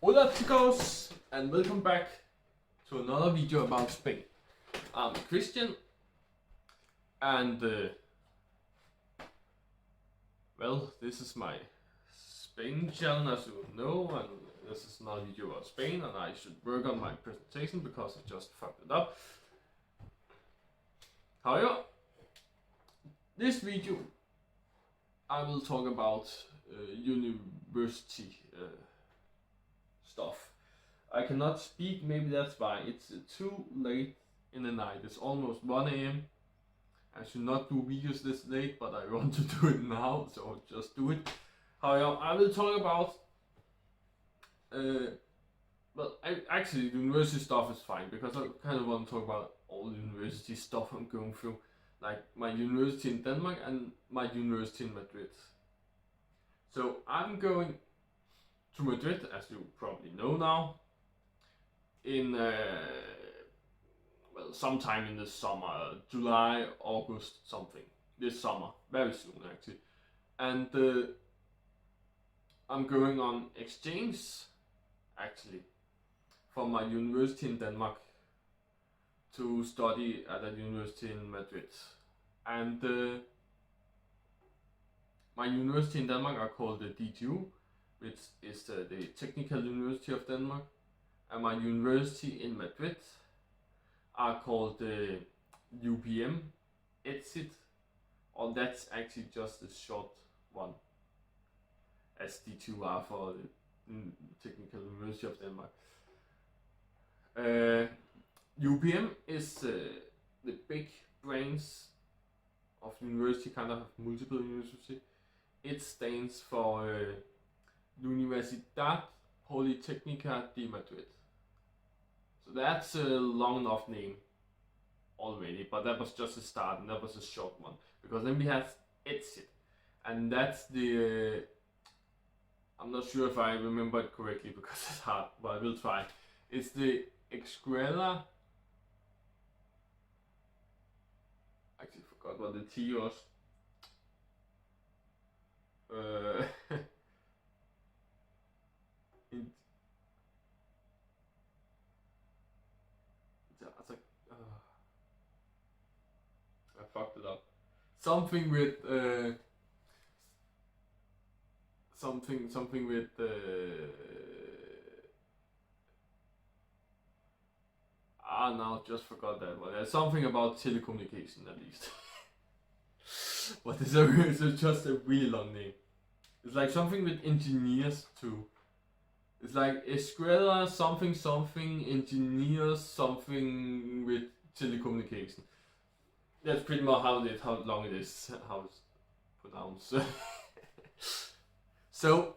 Hola chicos, and welcome back to another video about Spain. I'm Christian, and well, this is my Spain channel, as you know, and this is another video about Spain, and I should work on my presentation because I just fucked it up. However, this video I will talk about university stuff. I cannot speak, maybe that's why. It's too late in the night. It's almost 1 a.m. I should not do videos this late, but I want to do it now, so I'll just do it. However, I will talk about actually the university stuff is fine, because I kind of want to talk about all the university stuff I'm going through. Like my university in Denmark and my university in Madrid. So I'm going to Madrid, as you probably know now, in sometime in the summer, July, August, something. This summer, very soon actually. And I'm going on exchange, actually, from my university in Denmark to study at a university in Madrid. And my university in Denmark are called the DTU, which is the Technical University of Denmark, and my university in Madrid are called the UPM Exit, or that's actually just a short one, as D2 are for the Technical University of Denmark. UPM is the big branch of university, kind of multiple university. It stands for Universidad Politécnica de Madrid. So that's a long enough name already, but that was just a start, and that was a short one. Because then we have Exit, and that's the I'm not sure if I remember it correctly because it's hard, but I will try. It's the Escuela. I actually forgot what the T was. I fucked it up. Something with something with now just forgot that one. There's something about telecommunication at least. But it's just a really long name. It's like something with engineers too. It's like Escuela something something engineers something with telecommunication. That's pretty much how long it is, how it's pronounced. So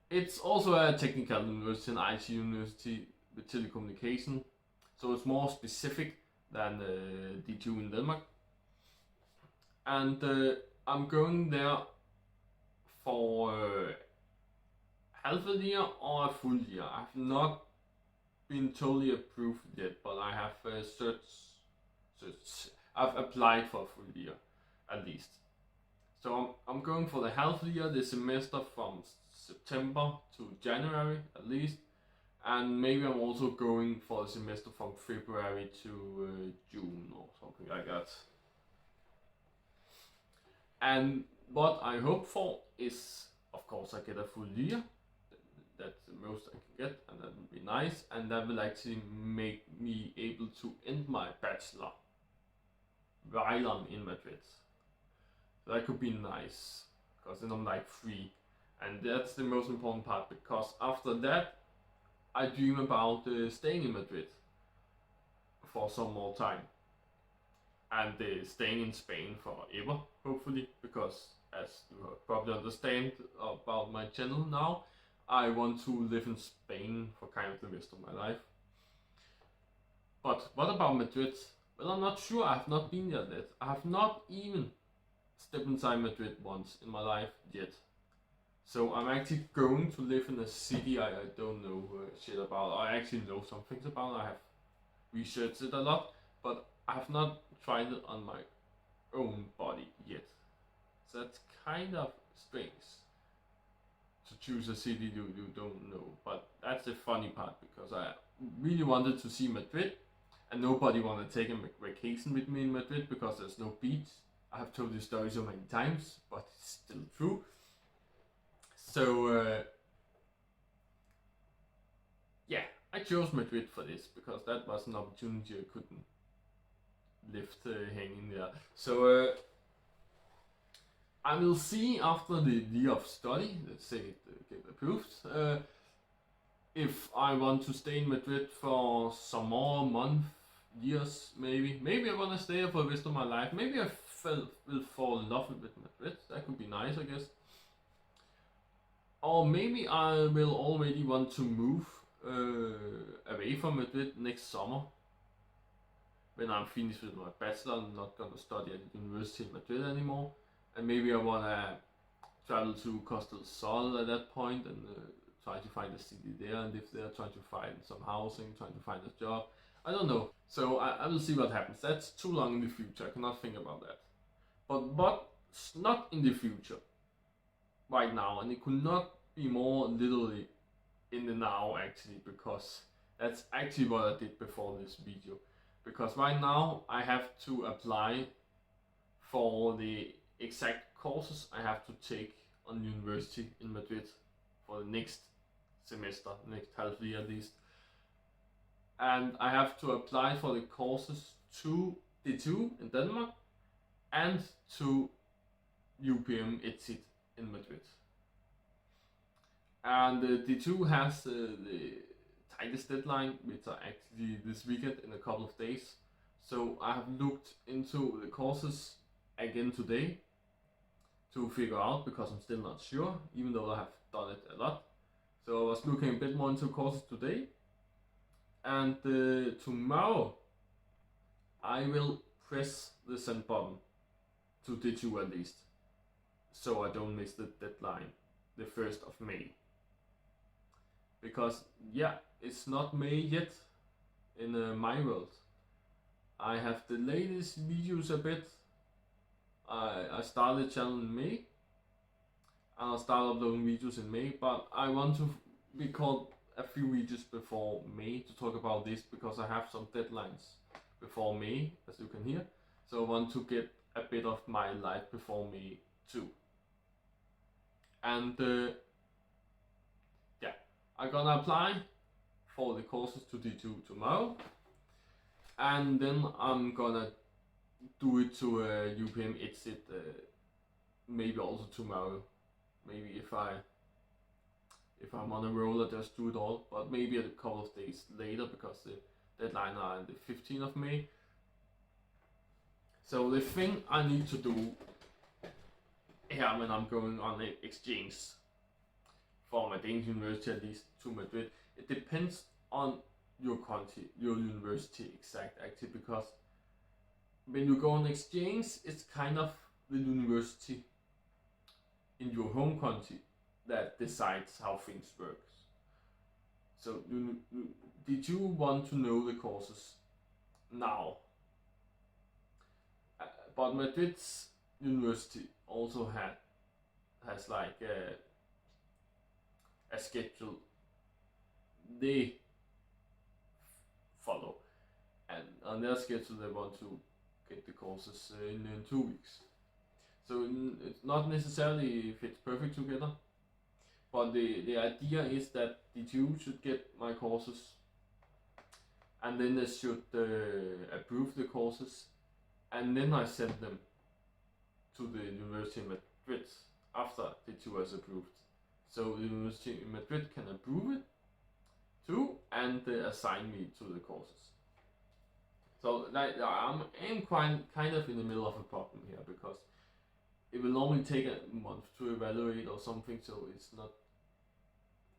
it's also a technical university, an IT university with telecommunication. So it's more specific than D2 in Denmark. And I'm going there for half a year or a full year. I've not been totally approved yet, but I have I've applied for a full year at least. So I'm going for the half year, the semester from September to January at least, and maybe I'm also going for the semester from February to June or something like that. And what I hope for is, of course, I get a full year. That's the most I can get, and that would be nice, and that will actually make me able to end my bachelor while I'm in Madrid. So that could be nice, because then I'm like free, and that's the most important part, because after that I dream about staying in Madrid for some more time, and staying in Spain forever, hopefully, because as you probably understand about my channel now, I want to live in Spain for kind of the rest of my life. But what about Madrid? Well, I'm not sure. I have not been there yet. I have not even stepped inside Madrid once in my life yet. So I'm actually going to live in a city I don't know shit about. I actually know some things about. I have researched it a lot, but I have not tried it on my own body yet. So that's kind of strange to choose a city you don't know. But that's the funny part, because I really wanted to see Madrid, and nobody wanted to take a vacation with me in Madrid because there's no beach. I have told this story so many times, but it's still true. So yeah, I chose Madrid for this because that was an opportunity I couldn't left hanging there. So I will see after the year of study, let's say it get approved, if I want to stay in Madrid for some more months, years, maybe. Maybe I want to stay here for the rest of my life. Maybe I will fall in love with Madrid. That could be nice, I guess. Or maybe I will already want to move away from Madrid next summer. When I'm finished with my bachelor, I'm not gonna study at the University of Madrid anymore. And maybe I wanna travel to Costa del Sol at that point and try to find a city there and live there, try to find some housing, trying to find a job. I don't know. So I will see what happens. That's too long in the future. I cannot think about that. But not in the future. Right now. And it could not be more literally in the now, actually, because that's actually what I did before this video. Because right now I have to apply for the exact courses I have to take on university in Madrid for the next semester, next half year at least. And I have to apply for the courses to D2 in Denmark and to UPM ETSIT in Madrid. And D2 has the tightest deadline, which are actually this weekend in a couple of days. So I have looked into the courses again today to figure out, because I'm still not sure, even though I have done it a lot. So I was looking a bit more into courses today. And tomorrow I will press the send button to D2 at least, so I don't miss the deadline, the 1st of May. Because yeah, it's not May yet in my world. I have delayed these videos a bit. I started the channel in May, and I'll start uploading videos in May, but I want to record a few videos before May to talk about this, because I have some deadlines before May, as you can hear. So I want to get a bit of my life before May too. And yeah, I'm gonna apply for the courses to D2 tomorrow, and then I'm gonna do it to UPM ETSIT maybe also tomorrow. Maybe if I'm on a roll, I just do it all, but maybe a couple of days later, because the deadline are on the 15th of May. So the thing I need to do here when I'm going on an exchange from a Danish university at least to Madrid, it depends on your country, your university exact actually, because when you go on exchange, it's kind of the university in your home country that decides how things work. So did you want to know the courses now? But Madrid's university also has like a schedule they follow, and on their schedule they want to get the courses in 2 weeks. So it's not necessarily fits perfect together, but the idea is that D2 should get my courses, and then they should approve the courses, and then I send them to the University of Madrid after D2 has approved. So the University of Madrid can approve it too, and assign me to the courses. So like, I'm kind of in the middle of a problem here, because it will normally take a month to evaluate or something, so it's not.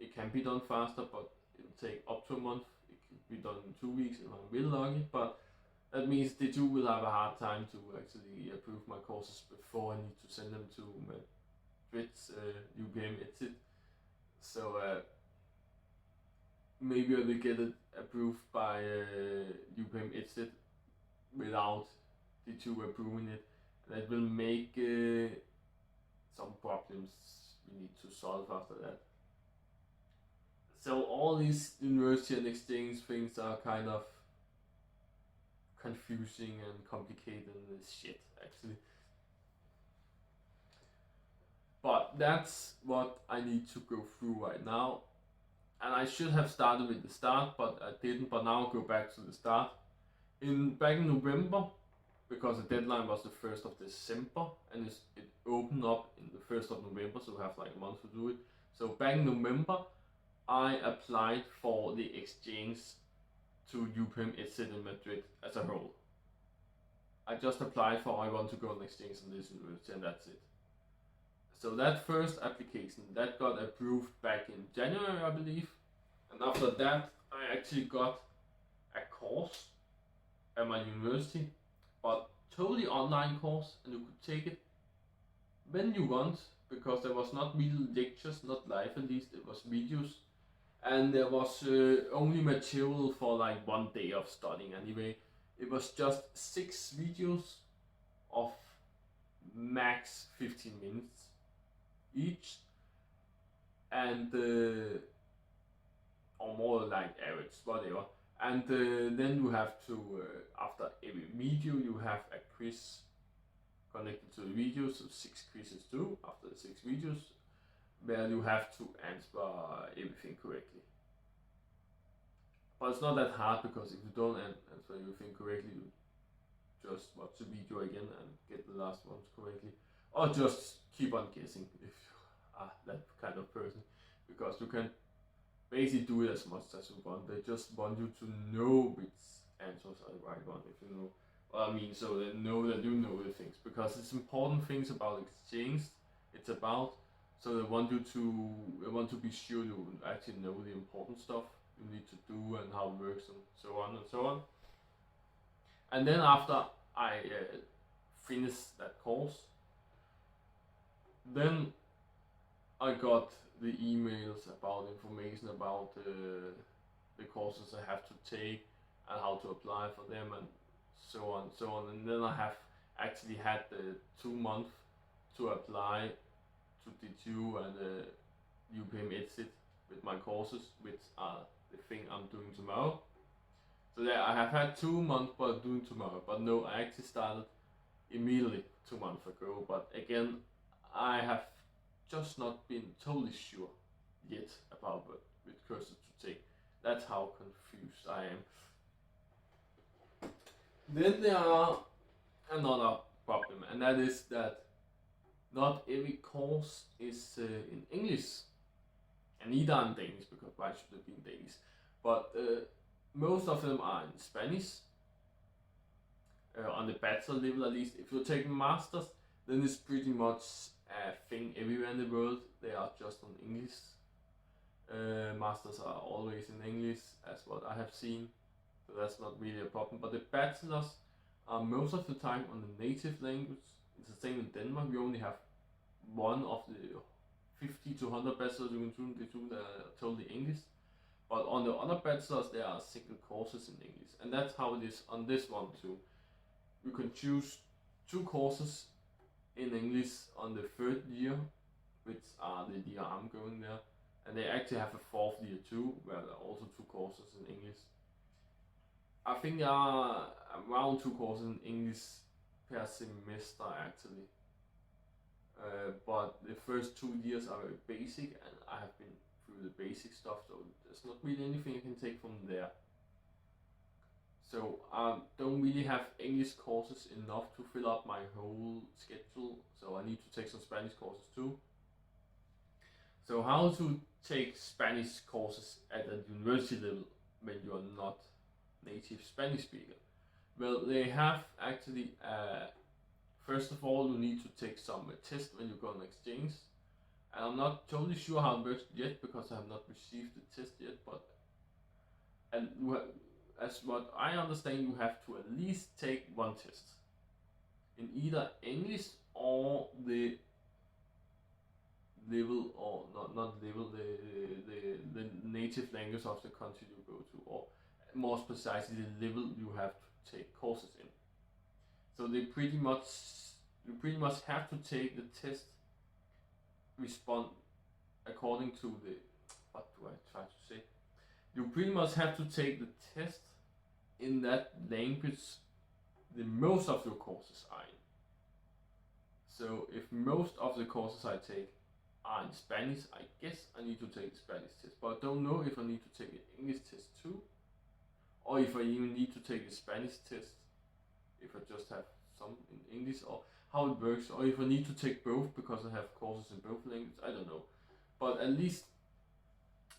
It can be done faster, but it will take up to a month. It could be done in 2 weeks if I'm really lucky, but that means D2 will have a hard time to actually approve my courses before I need to send them to Madrid's UPM ETSIT. So maybe I will get it approved by UPM ETSIT without D2 approving it. That will make some problems we need to solve after that. So all these university and exchange things are kind of confusing and complicated as shit, actually. But that's what I need to go through right now. And I should have started with the start, but I didn't. But now I'll go back to the start. Back in November, because the deadline was the 1st of December, and it opened up in the 1st of November, so we have like a month to do it. So back in November, I applied for the exchange to UPM ETC in Madrid as a whole. I just applied for I want to go on exchange in this university, and that's it. So that first application, that got approved back in January, I believe. And after that, I actually got a course at my university, but totally online course, and you could take it when you want, because there was not real lectures, not live at least, it was videos. And there was only material for like 1 day of studying anyway. It was just 6 videos of max 15 minutes each, and or more like average, whatever. And then you have to, after every video, you have a quiz connected to the video, so 6 quizzes too, after the 6 videos, where you have to answer everything correctly. But it's not that hard, because if you don't answer everything correctly, you just watch the video again and get the last ones correctly. Or just keep on guessing if you are that kind of person, because you can basically do it as much as you want. They just want you to know which answers are the right one, if you know what I mean, so they know that you know the things, because it's important things about exchange it's about. So they want to be sure you actually know the important stuff you need to do and how it works and so on and so on. And then after I finished that course, then I got the emails about information about the courses I have to take and how to apply for them and so on and so on. And then I have actually had 2 months to apply to DTU and UPM ETC with my courses, which are the thing I'm doing tomorrow. So yeah, I have had 2 months but I'm doing tomorrow. But no, I actually started immediately 2 months ago. But again, I have just not been totally sure yet about which courses to take. That's how confused I am. Then there are another problem, and that is that not every course is in English, and neither in Danish, because why should it be in Danish? But most of them are in Spanish, on the bachelor level at least. If you take masters, then it's pretty much a thing everywhere in the world. They are just on English. Masters are always in English, as what I have seen, so that's not really a problem. But the bachelors are most of the time on the native language. It's the same in Denmark. We only have one of the 50 to 100 bachelors you can do that are totally English. But on the other bachelors, there are single courses in English, and that's how it is on this one too. You can choose 2 courses in English on the 3rd year, which are the year I'm going there, and they actually have a 4th year too, where there are also 2 courses in English. I think there are around 2 courses in English per semester actually, but the first 2 years are very basic, and I have been through the basic stuff, so there's not really anything I can take from there. So I don't really have English courses enough to fill up my whole schedule, so I need to take some Spanish courses too. So how to take Spanish courses at a university level when you are not native Spanish speaker? Well, they have actually, first of all, you need to take some test when you go on exchange. And I'm not totally sure how it works yet, because I have not received the test yet, but as what I understand, you have to at least take 1 test in either English or the level, or not level, the native language of the country you go to, or more precisely the level you have to take courses in. So you pretty much have to take the test, respond according to the, what do I try to say? You pretty much have to take the test in that language the most of your courses are in. So if most of the courses I take are in Spanish, I guess I need to take the Spanish test. But I don't know if I need to take an English test too, or if I even need to take a Spanish test if I just have some in English, or how it works, or if I need to take both because I have courses in both languages. I don't know. But at least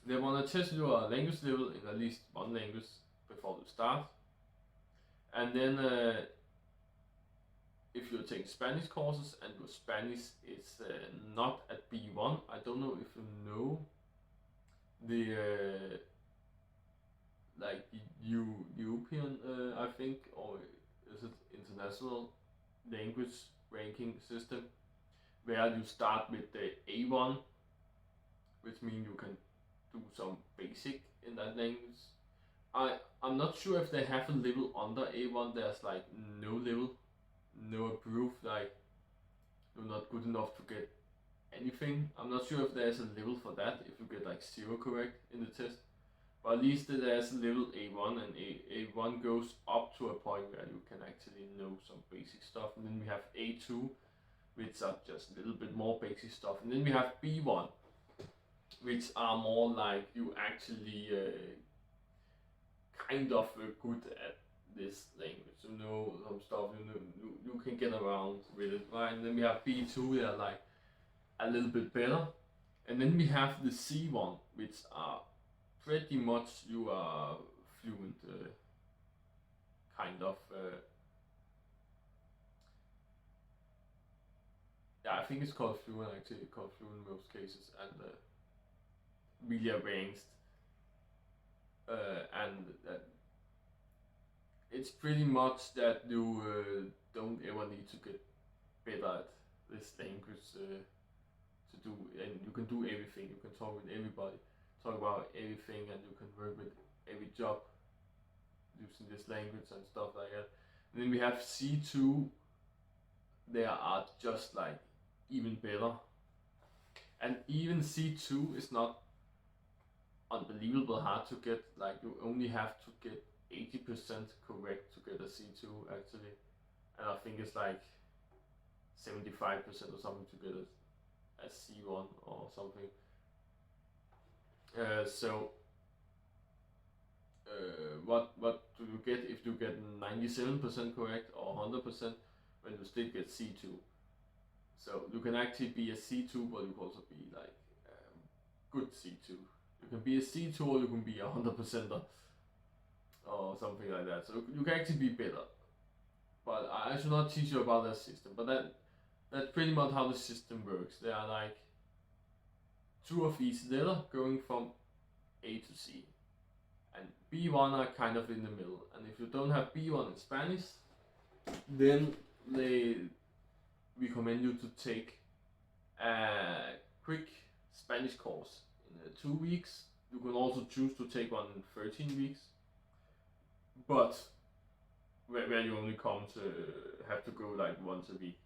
they want to test your language level in at least one language before you start. And then if you're taking Spanish courses and your Spanish is not at B1, I don't know if you know the like European, I think, or is it international language ranking system, where you start with the A1, which means you can do some basic in that language. I'm not sure if they have a level under A1. There's like no level, no approved, like you're not good enough to get anything. I'm not sure if there's a level for that, if you get like 0 correct in the test. But at least there's a level A1, and A1 goes up to a point where you can actually know some basic stuff. And then we have A2, which are just a little bit more basic stuff. And then we have B1, which are more like you actually kind of good at this language. You know some stuff, you can get around with it, right? And then we have B2, they are like a little bit better. And then we have the C1, which are pretty much you are fluent, kind of. Yeah, I think it's called fluent, actually, called fluent in most cases, and really advanced. And it's pretty much that you don't ever need to get better at this language to do, and you can do everything. You can talk with everybody, talk about everything, and you can work with every job using this language and stuff like that. And then we have C2. They are just like even better, and even C2 is not unbelievable hard to get. Like you only have to get 80% correct to get a C2 actually, and I think it's like 75% or something to get a C1 or something. So what do you get if you get 97% correct or 100% when you still get C2? So you can actually be a C2, but you can also be like good C2. You can be a C2 or you can be 100% or something like that. So you can actually be better. But I should not teach you about that system. But that's pretty much how the system works. There are like 2 of each letter going from A to C. And B1 are kind of in the middle. And if you don't have B1 in Spanish, then they recommend you to take a quick Spanish course in 2 weeks. You can also choose to take one in 13 weeks, but where you only come to have to go like once a week.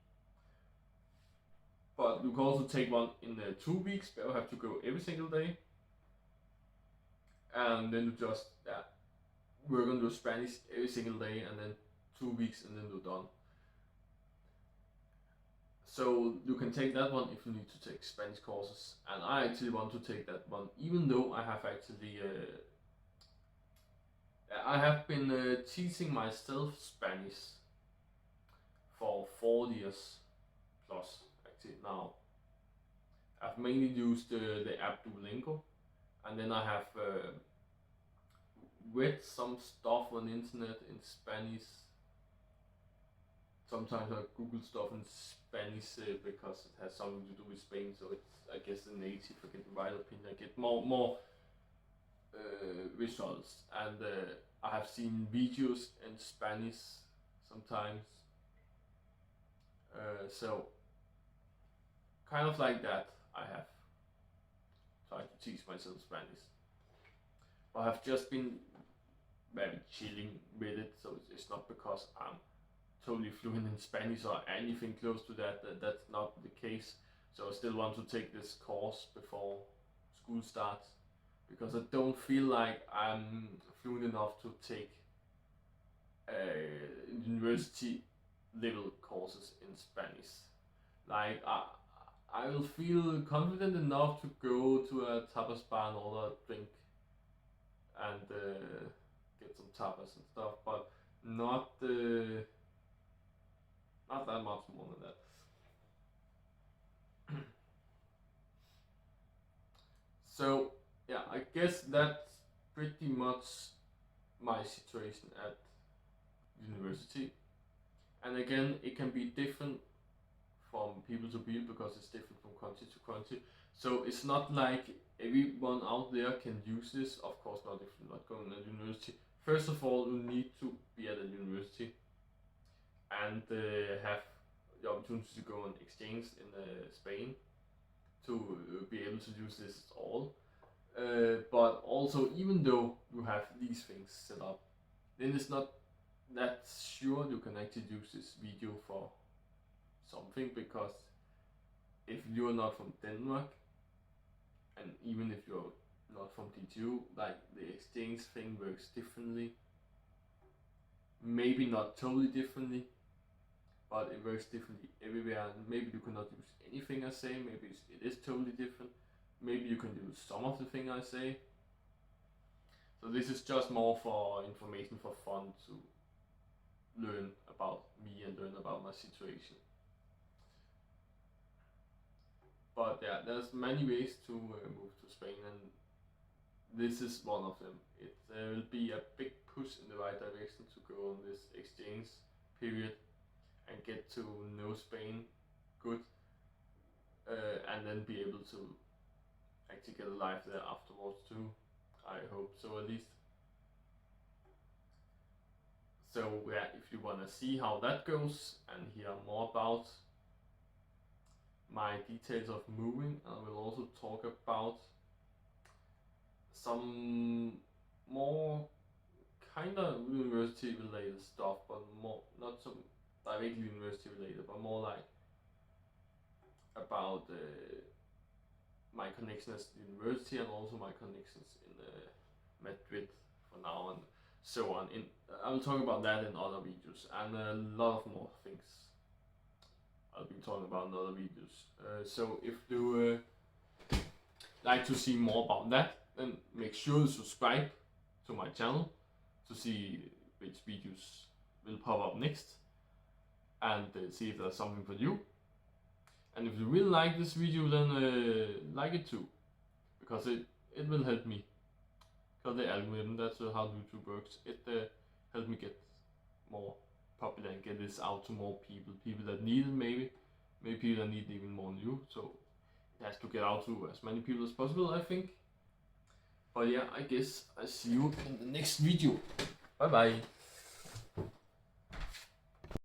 But you can also take one in 2 weeks where you have to go every single day, and then you just work on your Spanish every single day, and then 2 weeks, and then you're done. So you can take that one if you need to take Spanish courses, and I actually want to take that one, even though I have actually I have been teaching myself Spanish for 4 years plus actually now. I've mainly used the app Duolingo, and then I have read some stuff on the internet in Spanish. Sometimes I Google stuff in Spanish because it has something to do with Spain, so it's, I guess, the native. I get the right opinion, I get more results, and I have seen videos in Spanish sometimes. So kind of like that, I have tried to teach myself Spanish. I have just been very chilling with it, so it's not because I'm totally fluent in Spanish or anything close to that. That's not the case. So I still want to take this course before school starts. because I don't feel like I'm fluent enough to take university level courses in Spanish. Like I will feel confident enough to go to a tapas bar and order a drink and get some tapas and stuff, but not not that much more than that. So yeah, I guess that's pretty much my situation at university. And again, it can be different from people to people because it's different from country to country. So it's not like everyone out there can use this. Of course not if you're not going to university. First of all, you need to be at a university and have the opportunity to go on exchange in Spain to be able to use this at all. But also, even though you have these things set up, then it's not that sure you can actually use this video for something, because if you're not from Denmark, and even if you're not from DTU, like the exchange thing works differently. Maybe not totally differently, but it works differently everywhere. And maybe you cannot use anything I say, maybe it is totally different. Maybe you can use some of the thing I say. So this is just more for information, for fun, to learn about me and learn about my situation. But yeah, there's many ways to move to Spain, and this is one of them. It will be a big push in the right direction to go on this exchange period and get to know Spain good, and then be able to actually get a life there afterwards too. I hope so, at least. So yeah, if you want to see how that goes and hear more about my details of moving, I will also talk about some more kind of university related stuff, but more not so directly university related, but more like about my connections to university and also my connections in Madrid for now and so on. I will talk about that in other videos, and a lot of more things I'll be talking about in other videos. So if you like to see more about that, then make sure to subscribe to my channel to see which videos will pop up next, and see if there's something for you. And if you really like this video, then like it too, because it will help me. Because the algorithm, that's how YouTube works. It helps me get more popular and get this out to more people that need it, maybe people that need it even more than you. So it has to get out to as many people as possible, I think. But yeah, I guess I see you in the next video. Bye bye.